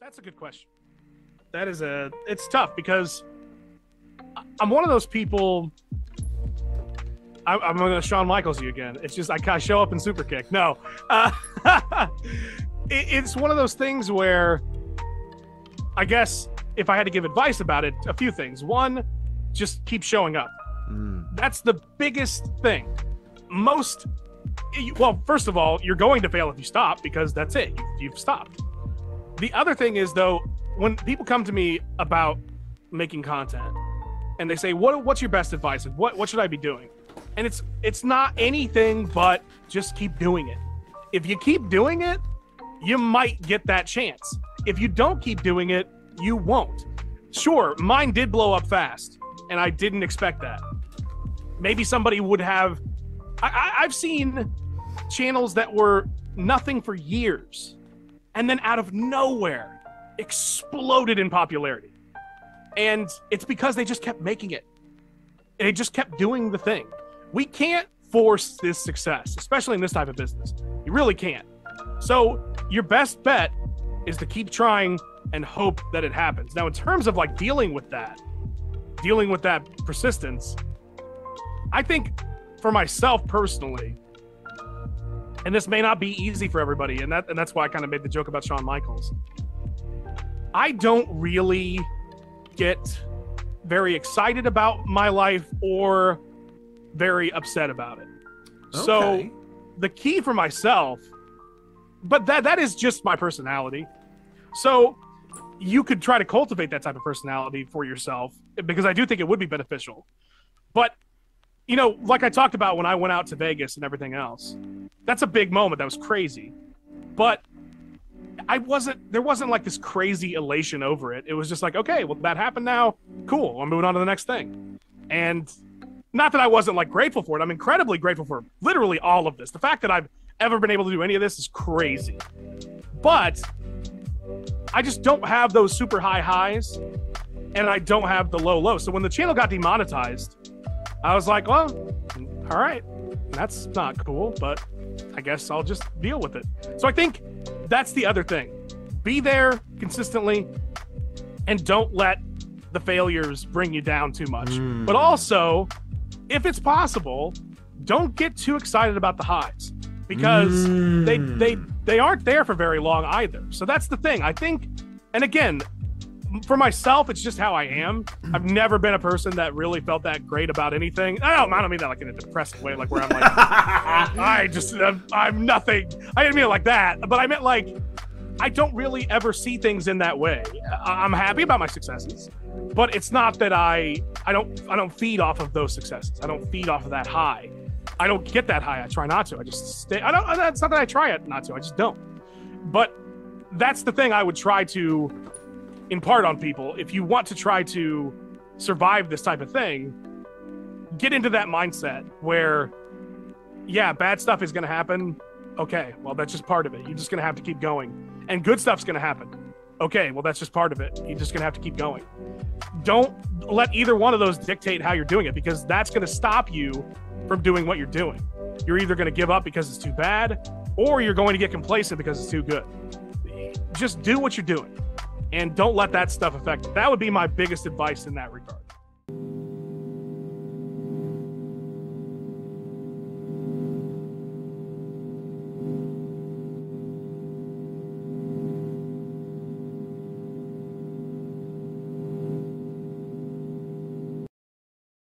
That's a good question. It's tough because I'm one of those people. I'm going to Shawn Michaels you again. It's just I show up in super kick. No, it's one of those things where I guess if I had to give advice about it, a few things. One, just keep showing up. That's the biggest thing. Well, first of all, you're going to fail if you stop because that's it. You've stopped. The other thing is, though, when people come to me about making content and they say, what's your best advice? And what should I be doing? And it's not anything but just keep doing it. If you keep doing it, you might get that chance. If you don't keep doing it, you won't. Sure, mine did blow up fast, and I didn't expect that. Maybe somebody would have... I've seen channels that were nothing for years, and then out of nowhere, exploded in popularity. And it's because they just kept making it. They just kept doing the thing. We can't force this success, especially in this type of business. You really can't. So your best bet is to keep trying and hope that it happens. Now, in terms of like dealing with that persistence, I think for myself personally, and this may not be easy for everybody, and that's why I kind of made the joke about Shawn Michaels. I don't really get very excited about my life or very upset about it. Okay. So the key for myself, but that is just my personality. So you could try to cultivate that type of personality for yourself because I do think it would be beneficial. But, you know, like I talked about when I went out to Vegas and everything else, that's a big moment. That was crazy. But there wasn't like this crazy elation over it. It was just like, okay, well, that happened now. Cool. I'm moving on to the next thing. And not that I wasn't like grateful for it. I'm incredibly grateful for literally all of this. The fact that I've ever been able to do any of this is crazy. But I just don't have those super high highs and I don't have the low lows. So when the channel got demonetized, I was like, well, all right, that's not cool, but I guess I'll just deal with it. So I think that's the other thing. Be there consistently and don't let the failures bring you down too much. But also, if it's possible, don't get too excited about the highs because they aren't there for very long either. So that's the thing. I think, and again, for myself, it's just how I am. I've never been a person that really felt that great about anything. I don't mean that like in a depressing way, like where I'm like, I'm nothing. I didn't mean it like that, but I meant like, I don't really ever see things in that way. I'm happy about my successes, but it's not that I don't feed off of those successes. I don't feed off of that high. I don't get that high. I try not to. I just stay. It's not that I try not to. I just don't. But that's the thing I would try to impart on people. If you want to try to survive this type of thing, get into that mindset where, yeah, bad stuff is going to happen. Okay, well, that's just part of it. You're just going to have to keep going. And good stuff's going to happen. Okay, well, that's just part of it. You're just going to have to keep going. Don't let either one of those dictate how you're doing it because that's going to stop you from doing what you're doing. You're either going to give up because it's too bad or you're going to get complacent because it's too good. Just do what you're doing and don't let that stuff affect you. That would be my biggest advice in that regard.